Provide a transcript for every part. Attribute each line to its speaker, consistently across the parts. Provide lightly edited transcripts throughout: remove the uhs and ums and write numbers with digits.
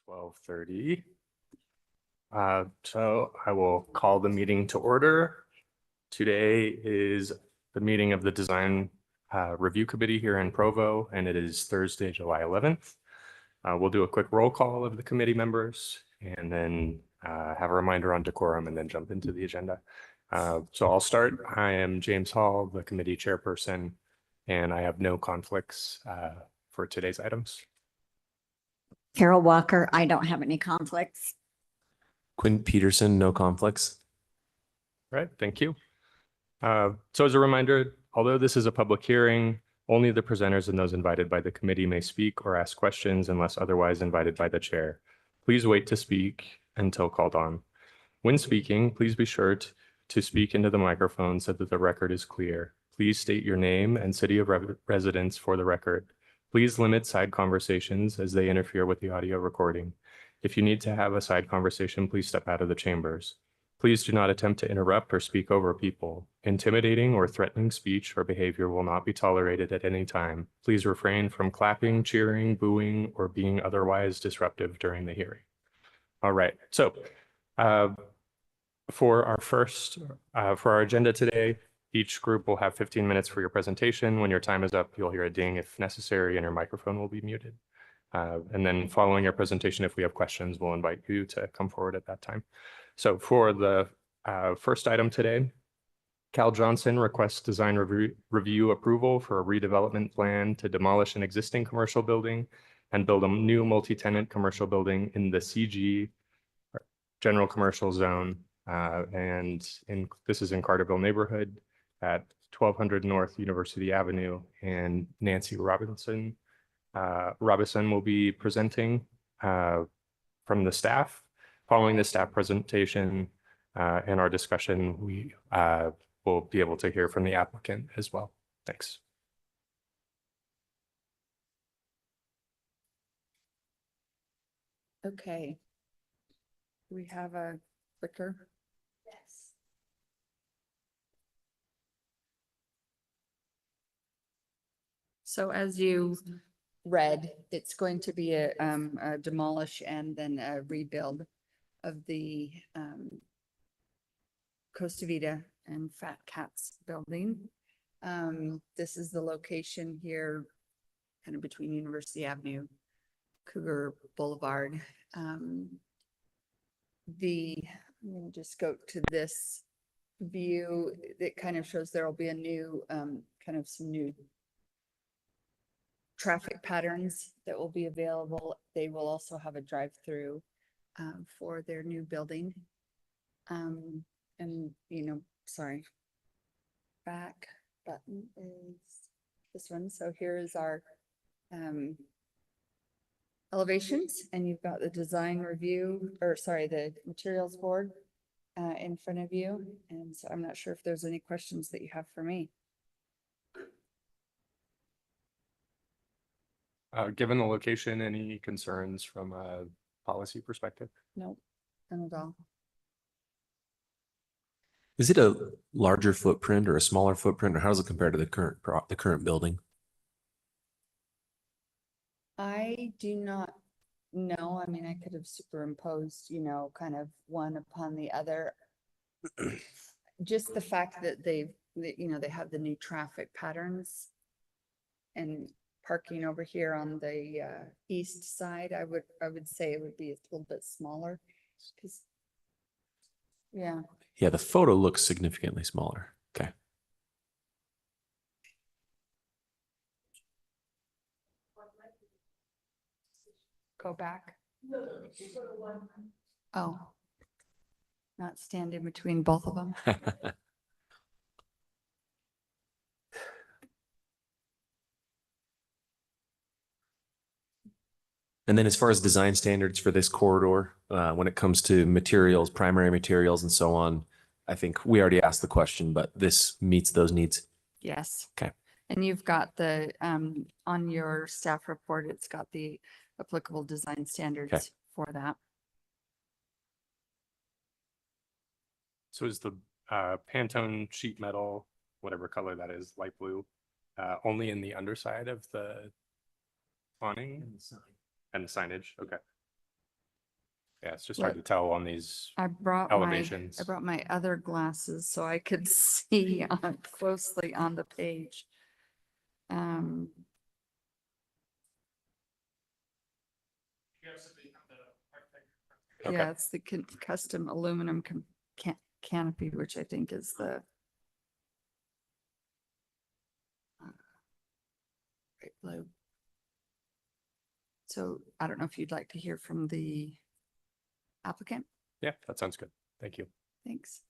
Speaker 1: 12:30. So I will call the meeting to order. Today is the meeting of the Design Review Committee here in Provo, and it is Thursday, July 11th. We'll do a quick roll call of the committee members and then have a reminder on decorum and then jump into the agenda. So I'll start. I am James Hall, the committee chairperson, and I have no conflicts for today's items.
Speaker 2: Carol Walker, I don't have any conflicts.
Speaker 3: Quinn Peterson, no conflicts.
Speaker 1: All right, thank you. So as a reminder, although this is a public hearing, only the presenters and those invited by the committee may speak or ask questions unless otherwise invited by the chair. Please wait to speak until called on. When speaking, please be sure to speak into the microphone so that the record is clear. Please state your name and city of residence for the record. Please limit side conversations as they interfere with the audio recording. If you need to have a side conversation, please step out of the chambers. Please do not attempt to interrupt or speak over people. Intimidating or threatening speech or behavior will not be tolerated at any time. Please refrain from clapping, cheering, booing, or being otherwise disruptive during the hearing. All right, so for our agenda today, each group will have 15 minutes for your presentation. When your time is up, you'll hear a ding if necessary, and your microphone will be muted. And then following your presentation, if we have questions, we'll invite you to come forward at that time. So for the first item today, Cal Johnson requests design review approval for a redevelopment plan to demolish an existing commercial building and build a new multi-tenant commercial building in the CG General Commercial Zone. This is in Carterville neighborhood at 1200 North University Avenue, and Nancy Robinson will be presenting from the staff. Following the staff presentation and our discussion, we will be able to hear from the applicant as well. Thanks.
Speaker 4: Okay. Do we have a clicker? Yes. So as you read, it's going to be a demolish and then a rebuild of the Costa Vida and Fat Cats building. This is the location here, kind of between University Avenue, Cougar Boulevard. I'm gonna just go to this view that kind of shows there will be a new, kind of some new traffic patterns that will be available. They will also have a drive-through for their new building. And sorry, back button is this one. So here is our elevations, and you've got the design review, or sorry, the materials board in front of you. And so I'm not sure if there's any questions that you have for me.
Speaker 1: Given the location, any concerns from a policy perspective?
Speaker 4: Nope, none at all.
Speaker 3: Is it a larger footprint or a smaller footprint, or how does it compare to the current building?
Speaker 4: I do not know. I mean, I could have superimposed, kind of one upon the other. Just the fact that they have the new traffic patterns and parking over here on the east side, I would say it would be a little bit smaller. Because, yeah.
Speaker 3: Yeah, the photo looks significantly smaller. Okay.
Speaker 4: Go back. Oh. Not stand in between both of them.
Speaker 3: And then as far as design standards for this corridor, when it comes to materials, primary materials and so on, I think we already asked the question, but this meets those needs.
Speaker 4: Yes.
Speaker 3: Okay.
Speaker 4: And you've got the, on your staff report, it's got the applicable design standards for that.
Speaker 1: So is the Pantone sheet metal, whatever color that is, light blue, only in the underside of the awning? And the signage, okay. Yeah, it's just hard to
Speaker 4: Look,
Speaker 1: tell on these.
Speaker 4: I brought
Speaker 1: Elevations.
Speaker 4: I brought my other glasses so I could see closely on the page. Um,
Speaker 1: Okay.
Speaker 4: yeah, it's the custom aluminum canopy, which I think is the right blue. So I don't know if you'd like to hear from the applicant.
Speaker 1: Yeah, that sounds good. Thank you.
Speaker 4: Thanks.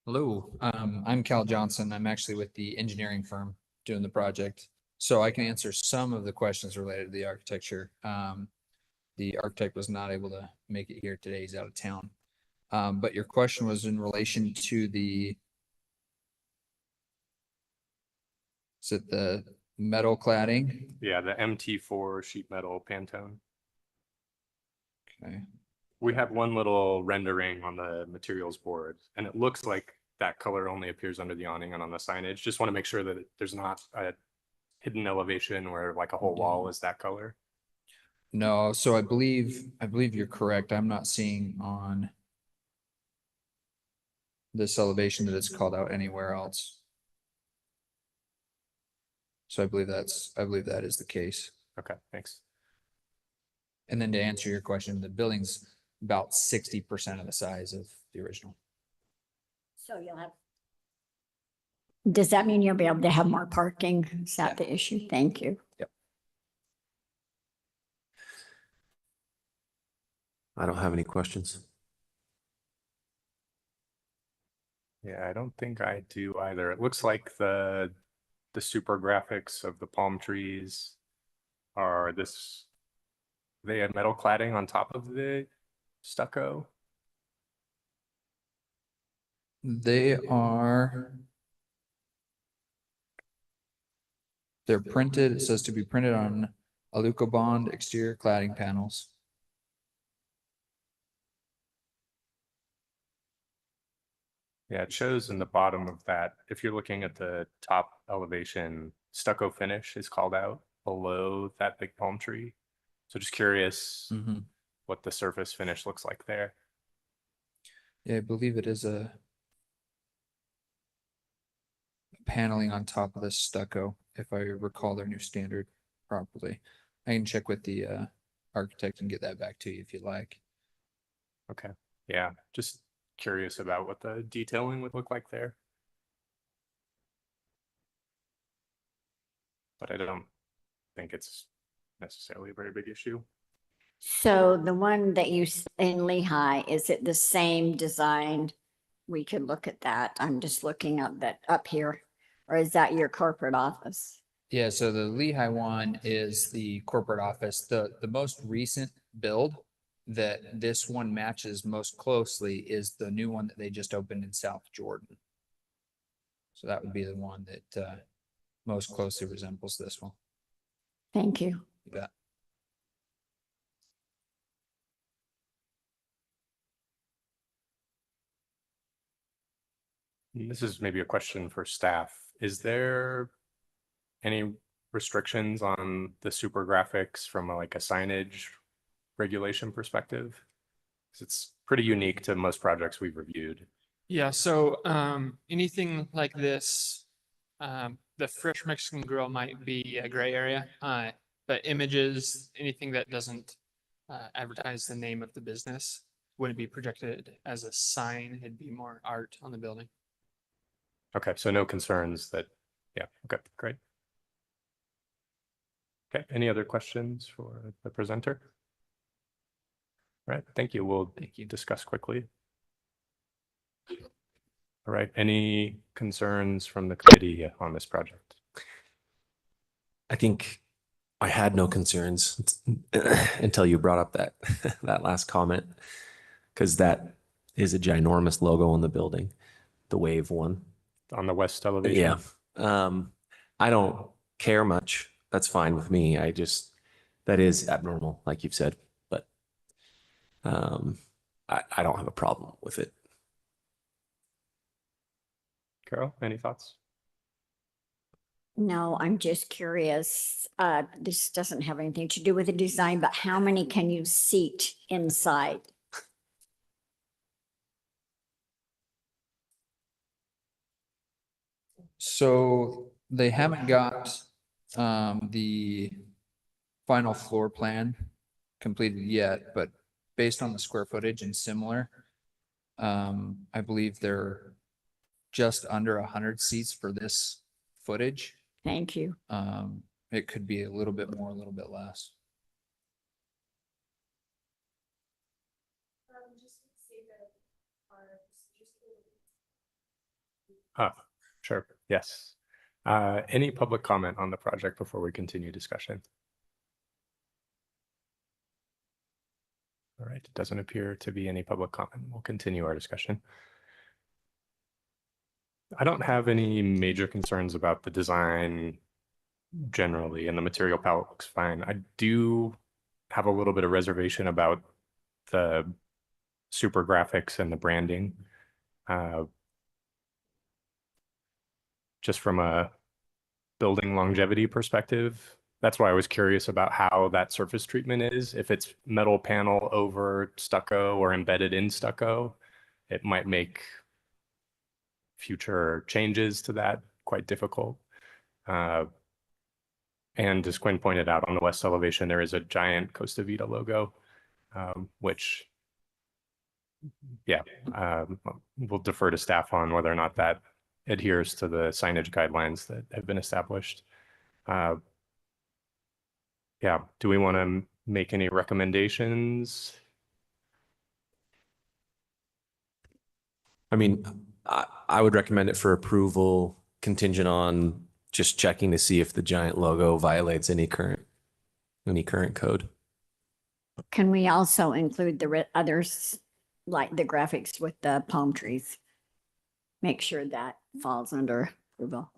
Speaker 5: Hello, I'm Cal Johnson. I'm actually with the engineering firm doing the project. So I can answer some of the questions related to the architecture. The architect was not able to make it here today. He's out of town. But your question was in relation to is it the metal cladding?
Speaker 1: Yeah, the MT4 sheet metal Pantone.
Speaker 5: Okay.
Speaker 1: We have one little rendering on the materials board, and it looks like that color only appears under the awning and on the signage. Just want to make sure that there's not a hidden elevation where like a whole wall is that color.
Speaker 5: No, so I believe you're correct. I'm not seeing on this elevation that it's called out anywhere else. So I believe that is the case.
Speaker 1: Okay, thanks.
Speaker 5: And then to answer your question, the building's about 60% of the size of the original.
Speaker 2: So you'll have. Does that mean you'll be able to have more parking? Is that
Speaker 5: Yeah.
Speaker 2: the issue? Thank you.
Speaker 3: I don't have any questions.
Speaker 1: Yeah, I don't think I do either. It looks like the super graphics of the palm trees are this, they have metal cladding on top of the stucco.
Speaker 5: They're printed, it says to be printed on Aluco bond exterior cladding panels.
Speaker 1: Yeah, it shows in the bottom of that. If you're looking at the top elevation, stucco finish is called out below that big palm tree. So just curious
Speaker 5: Mhm.
Speaker 1: what the surface finish looks like there.
Speaker 5: Yeah, I believe it is a paneling on top of the stucco, if I recall their new standard properly. I can check with the architect and get that back to you if you like.
Speaker 1: Okay, yeah, just curious about what the detailing would look like there. But I don't think it's necessarily a very big issue.
Speaker 2: So the one that in Lehigh, is it the same design? We could look at that. I'm just looking up here. Or is that your corporate office?
Speaker 5: Yeah, so the Lehigh one is the corporate office. The most recent build that this one matches most closely is the new one that they just opened in South Jordan. So that would be the one that most closely resembles this one.
Speaker 2: Thank you.
Speaker 5: You bet.
Speaker 1: This is maybe a question for staff. Is there any restrictions on the super graphics from like a signage regulation perspective? 'Cause it's pretty unique to most projects we've reviewed.
Speaker 6: Yeah, so anything like this, the Fresh Mexican Grill might be a gray area. But images, anything that doesn't advertise the name of the business wouldn't be projected as a sign. It'd be more art on the building.
Speaker 1: Okay, so no concerns that, yeah, okay, great. Okay, any other questions for the presenter? All right, thank you. We'll discuss quickly. All right, any concerns from the committee on this project?
Speaker 3: I think I had no concerns until you brought up that that last comment, because that is a ginormous logo on the building, the wave one.
Speaker 1: On the west elevation?
Speaker 3: Yeah. I don't care much. That's fine with me. That is abnormal, like you've said, but I don't have a problem with it.
Speaker 1: Carol, any thoughts?
Speaker 2: No, I'm just curious. This doesn't have anything to do with the design, but how many can you seat inside?
Speaker 5: So they haven't got the final floor plan completed yet, but based on the square footage and similar, I believe they're just under 100 seats for this footage.
Speaker 2: Thank you.
Speaker 5: It could be a little bit more, a little bit less.
Speaker 1: Sure, yes. Any public comment on the project before we continue discussion? All right, it doesn't appear to be any public comment. We'll continue our discussion. I don't have any major concerns about the design generally, and the material palette looks fine. I do have a little bit of reservation about the super graphics and the branding. Just from a building longevity perspective, that's why I was curious about how that surface treatment is. If it's metal panel over stucco or embedded in stucco, it might make future changes to that quite difficult. And as Quinn pointed out, on the west elevation, there is a giant Costa Vida logo, which, yeah, we'll defer to staff on whether or not that adheres to the signage guidelines that have been established. Yeah, do we want to make any recommendations?
Speaker 3: I mean, I would recommend it for approval contingent on just checking to see if the giant logo violates any current code.
Speaker 2: Can we also include the others, like the graphics with the palm trees? Make sure that falls under approval.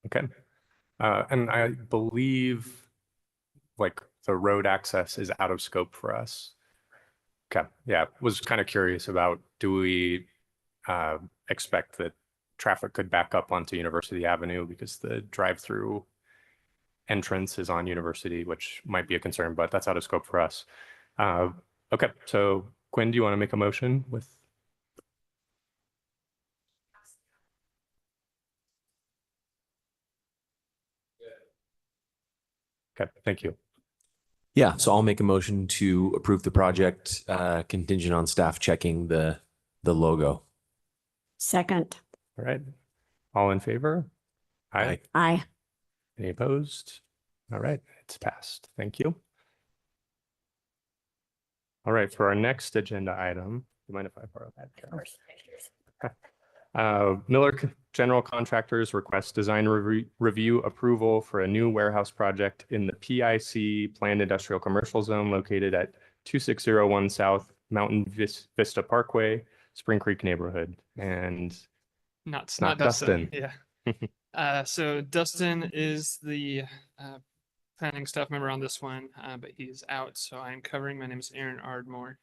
Speaker 1: Okay. And I believe like the road access is out of scope for us. Okay, yeah, was kind of curious about, do we expect that traffic could back up onto University Avenue because the drive-through entrance is on University, which might be a concern, but that's out of scope for us. Okay, so Quinn, do you want to make a motion with? Okay, thank you.
Speaker 3: Yeah, so I'll make a motion to approve the project contingent on staff checking the logo.
Speaker 2: Second,
Speaker 1: All right, all in favor?
Speaker 3: Aye.
Speaker 2: aye.
Speaker 1: Any opposed? All right, it's passed. Thank you. All right, for our next agenda item, do you mind if I borrow that, Carol? General Contractors request design review approval for a new warehouse project in the PIC Planned Industrial Commercial Zone located at 2601 South Mountain Vista Parkway, Spring Creek neighborhood. And
Speaker 6: Not
Speaker 1: Dustin.
Speaker 6: Yeah. So Dustin is the planning staff member on this one, but he's out, so I'm covering. My name is Aaron Ardmore.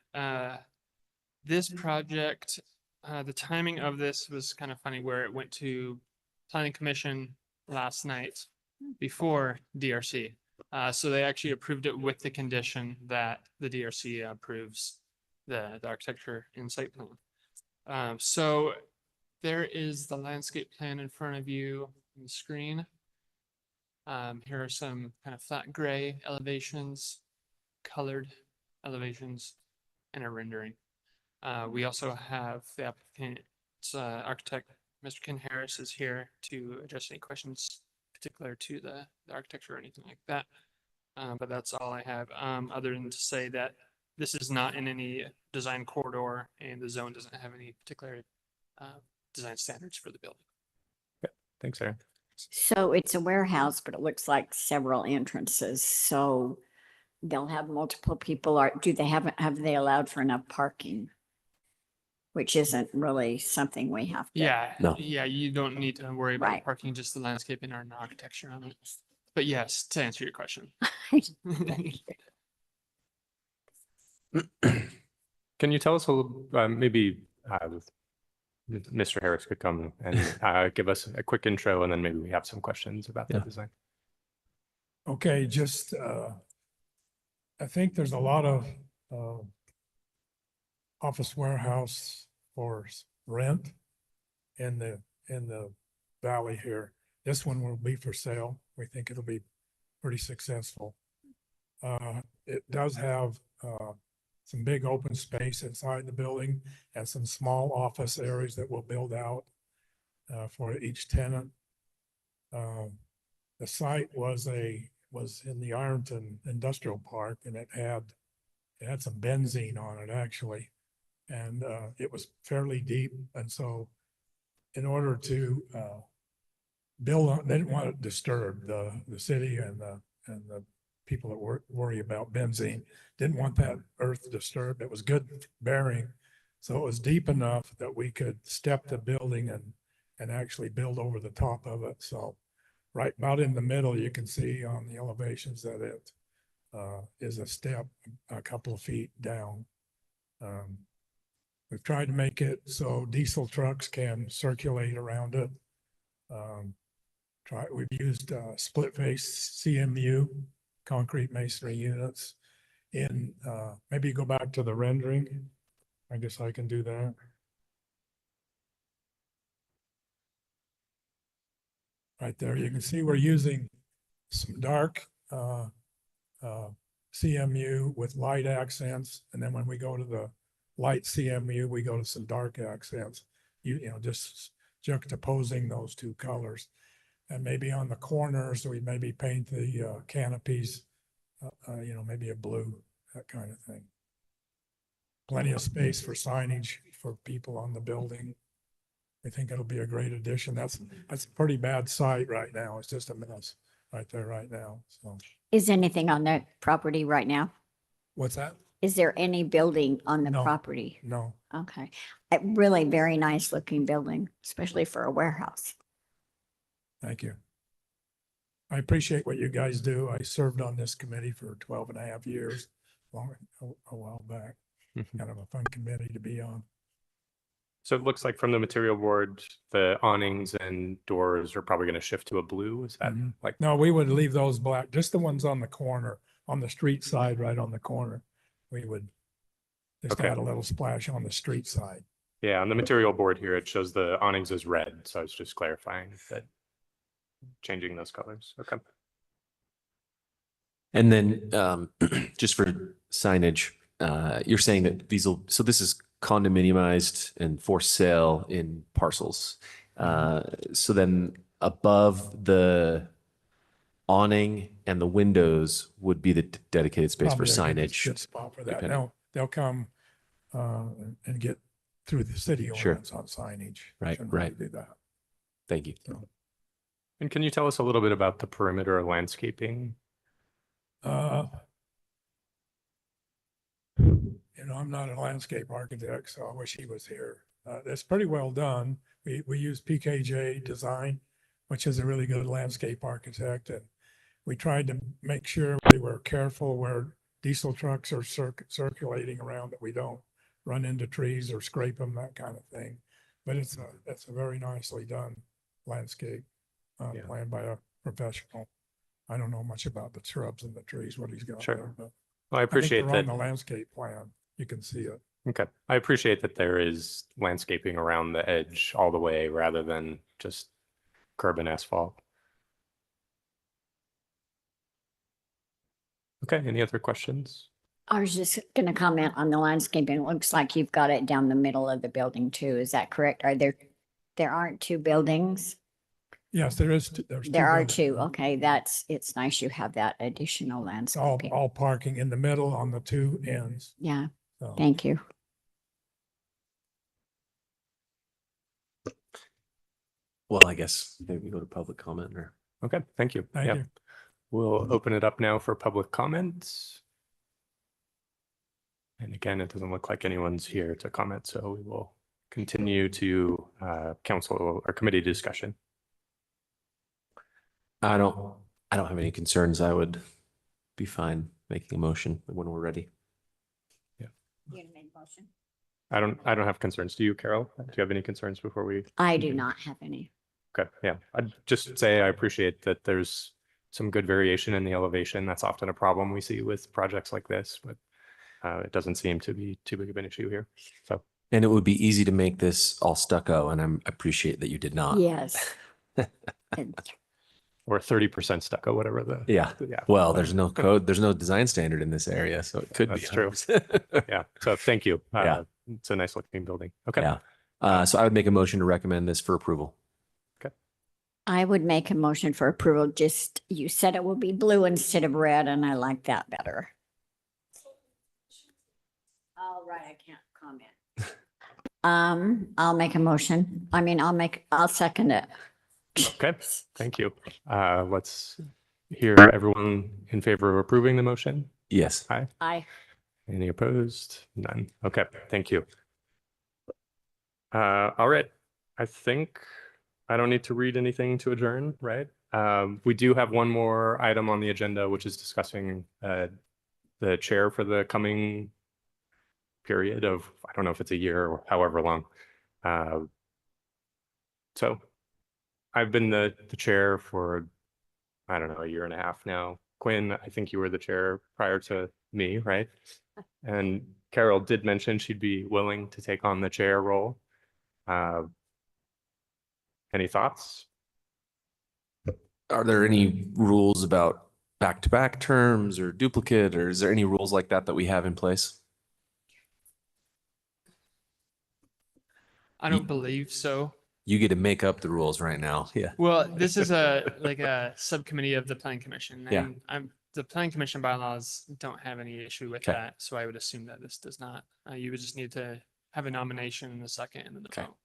Speaker 6: This project, the timing of this was kind of funny, where it went to Planning Commission last night before DRC. So they actually approved it with the condition that the DRC approves the architecture and site plan. So there is the landscape plan in front of you on the screen. Here are some kind of flat gray elevations, colored elevations, and a rendering. We also have the applicant's architect, Mr. Ken Harris, is here to address any questions particular to the architecture or anything like that. But that's all I have, other than to say that this is not in any design corridor, and the zone doesn't have any particular design standards for the building.
Speaker 1: Thanks, Aaron.
Speaker 2: So it's a warehouse, but it looks like several entrances. So they'll have multiple people, or have they allowed for enough parking? Which isn't really something we have to.
Speaker 6: Yeah,
Speaker 3: No.
Speaker 6: yeah, you don't need to worry about
Speaker 2: Right.
Speaker 6: parking, just the landscaping or an architecture on it. But yes, to answer your question.
Speaker 1: Can you tell us a little, maybe Mr. Harris could come and give us a quick intro, and then maybe we have some questions about the
Speaker 3: Yeah.
Speaker 1: design.
Speaker 7: Okay, just, I think there's a lot of, office warehouse for rent in the valley here. This one will be for sale. We think it'll be pretty successful. It does have, some big open space inside the building and some small office areas that we'll build out, for each tenant. The site was in the Ironton Industrial Park, and it had some benzene on it actually. And it was fairly deep. And so in order to build on, they didn't want it disturbed, the city and the people that worry about benzene, didn't want that earth disturbed. It was good bearing. So it was deep enough that we could step the building and actually build over the top of it. So right about in the middle, you can see on the elevations that it is a step a couple of feet down. We've tried to make it so diesel trucks can circulate around it. We've used split face CMU, concrete masonry units. Maybe go back to the rendering. I guess I can do that. Right there, you can see we're using some dark CMU with light accents. And then when we go to the light CMU, we go to some dark accents, you know, just juxtaposing those two colors. And maybe on the corners, we maybe paint the canopies, you know, maybe a blue, that kind of thing. Plenty of space for signage for people on the building. I think it'll be a great addition. That's a pretty bad site right now. It's just a mess right there right now. So
Speaker 2: Is anything on that property right now?
Speaker 7: what's that?
Speaker 2: Is there any building on the
Speaker 7: No.
Speaker 2: property?
Speaker 7: No.
Speaker 2: Okay. A really very nice looking building, especially for a warehouse.
Speaker 7: Thank you. I appreciate what you guys do. I served on this committee for 12 and a half years, a while back. Kind of a fun committee to be on.
Speaker 1: So it looks like from the material board, the awnings and doors are probably going to shift to a blue. Is that
Speaker 7: Mhm.
Speaker 1: like?
Speaker 7: No, we would leave those black, just the ones on the corner, on the street side, right on the corner. We would just
Speaker 1: Okay.
Speaker 7: add a little splash on the street side.
Speaker 1: Yeah, on the material board here, it shows the awnings as red. So I was just clarifying that, changing those colors. Okay.
Speaker 3: And then just for signage, you're saying that so this is condominiumized and for sale in parcels. So then above the awning and the windows would be the dedicated space for
Speaker 7: Probably a good-
Speaker 3: signage.
Speaker 7: Good spot for that.
Speaker 3: depending.
Speaker 7: They'll come and get through the city
Speaker 3: Sure.
Speaker 7: ordinance on signage.
Speaker 3: Right,
Speaker 7: Shouldn't have to
Speaker 3: right.
Speaker 7: Do that.
Speaker 3: Thank you.
Speaker 1: And can you tell us a little bit about the perimeter landscaping?
Speaker 7: You know, I'm not a landscape architect, so I wish he was here. It's pretty well done. We use PKJ Design, which is a really good landscape architect, and we tried to make sure we were careful where diesel trucks are circulating around, that we don't run into trees or scrape them, that kind of thing. But it's a very nicely done landscape,
Speaker 1: Yeah.
Speaker 7: planned by a professional. I don't know much about the shrubs and the trees, what he's got
Speaker 1: Sure.
Speaker 7: there, but
Speaker 1: Well, I
Speaker 7: I think
Speaker 1: appreciate
Speaker 7: they're on
Speaker 1: that.
Speaker 7: the landscape plan. You can see it.
Speaker 1: Okay. I appreciate that there is landscaping around the edge all the way rather than just curb and asphalt. Okay. Any other questions?
Speaker 2: I was just gonna comment on the landscaping. It looks like you've got it down the middle of the building too. Is that correct? There aren't two buildings?
Speaker 7: Yes, there is. There's
Speaker 2: There are
Speaker 7: buildings.
Speaker 2: two. Okay, it's nice you have that additional
Speaker 7: It's all
Speaker 2: landscaping.
Speaker 7: parking in the middle on the two ends.
Speaker 2: Yeah,
Speaker 7: So
Speaker 2: thank you.
Speaker 3: Well, I guess maybe we go to public comment or.
Speaker 1: Okay. Thank you.
Speaker 7: Thank
Speaker 1: Yeah.
Speaker 7: you.
Speaker 1: We'll open it up now for public comments. And again, it doesn't look like anyone's here to comment, so we will continue to council or committee discussion.
Speaker 3: I don't have any concerns. I would be fine making a motion when we're ready.
Speaker 2: You gonna make a motion?
Speaker 1: I don't have concerns. Do you, Carol? Do you have any concerns before we?
Speaker 2: I do
Speaker 1: continue?
Speaker 2: not have any.
Speaker 1: Okay, yeah, I'd just say I appreciate that there's some good variation in the elevation. That's often a problem we see with projects like this, but it doesn't seem to be too big of an issue here. So,
Speaker 3: And it would be easy to make this all stucco, and I appreciate that you did not.
Speaker 2: Yes. And
Speaker 1: or 30% stucco, whatever the.
Speaker 3: Yeah.
Speaker 1: Yeah.
Speaker 3: Well, there's no code, there's no design standard in this area, so it could be.
Speaker 1: That's true.
Speaker 3: 100%.
Speaker 1: Yeah, so thank you.
Speaker 3: Yeah.
Speaker 1: It's a nice looking building. Okay.
Speaker 3: Yeah. So I would make a motion to recommend this for approval.
Speaker 2: I would make a motion for approval. Just, you said it will be blue instead of red, and I like that better. All right, I can't comment. I'll make a motion. I mean, I'll second it.
Speaker 1: Okay, thank you. Let's hear everyone in favor of approving the motion.
Speaker 3: Yes.
Speaker 2: Aye.
Speaker 1: Any opposed? None. Okay, thank you. All right. I think I don't need to read anything to adjourn, right? We do have one more item on the agenda, which is discussing the chair for the coming period of, I don't know if it's a year or however long. So I've been the chair for, I don't know, a year and a half now. Quinn, I think you were the chair prior to me, right? And Carol did mention she'd be willing to take on the chair role. Any thoughts?
Speaker 3: Are there any rules about back-to-back terms or duplicate, or is there any rules like that that we have in place?
Speaker 6: I don't believe so.
Speaker 3: You get to make up the rules right now. Yeah.
Speaker 6: Well, this is like a subcommittee of the planning commission.
Speaker 3: Yeah.
Speaker 6: And the planning commission bylaws don't have any issue with
Speaker 3: Okay.
Speaker 6: that. So I would assume that this does not. You would just need to have a nomination in the second and then the
Speaker 3: Okay.
Speaker 6: vote.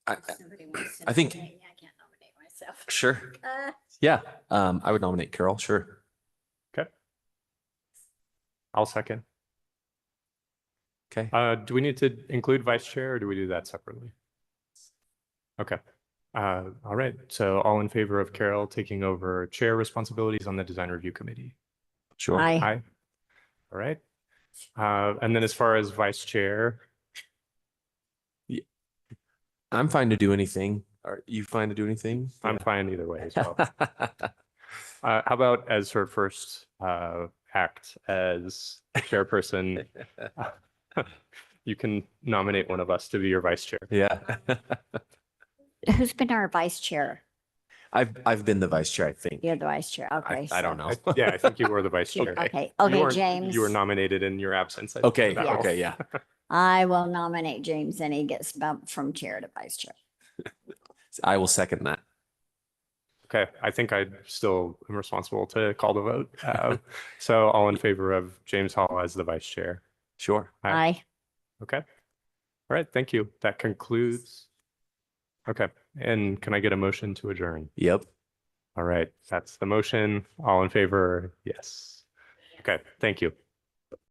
Speaker 3: I think-
Speaker 2: I can't nominate myself.
Speaker 3: Sure. Yeah. I would nominate Carol. Sure.
Speaker 1: Okay. I'll second.
Speaker 3: Okay.
Speaker 1: Do we need to include vice chair or do we do that separately? Okay. All right. So all in favor of Carol taking over chair responsibilities on the design review committee?
Speaker 3: Sure.
Speaker 2: Aye.
Speaker 1: Aye. All right. And then as far as vice chair,
Speaker 3: I'm fine to do anything. Are you fine to do anything?
Speaker 1: I'm fine either way as well. How about as her first act as chairperson, you can nominate one of us to be your vice chair.
Speaker 3: Yeah.
Speaker 2: Who's been our vice chair?
Speaker 3: I've been the vice chair, I think.
Speaker 2: You're the vice chair. Okay.
Speaker 3: I don't
Speaker 2: so-
Speaker 3: know.
Speaker 1: Yeah, I think you were the vice chair.
Speaker 2: Okay,
Speaker 1: You
Speaker 2: okay,
Speaker 1: weren't-
Speaker 2: James.
Speaker 1: You were nominated in your absence. I
Speaker 3: Okay.
Speaker 1: think, for that role.
Speaker 3: Okay. Yeah.
Speaker 2: I will nominate James and he gets bumped from chair to vice chair.
Speaker 3: I will second that.
Speaker 1: Okay, I think I still am responsible to call the vote. So all in favor of James Hall as the vice chair?
Speaker 3: Sure.
Speaker 1: Aye.
Speaker 2: Aye.
Speaker 1: Okay. All right, thank you. That concludes. Okay, and can I get a motion to adjourn?
Speaker 3: Yep.
Speaker 1: All right, that's the motion. All in favor? Yes. Okay, thank you.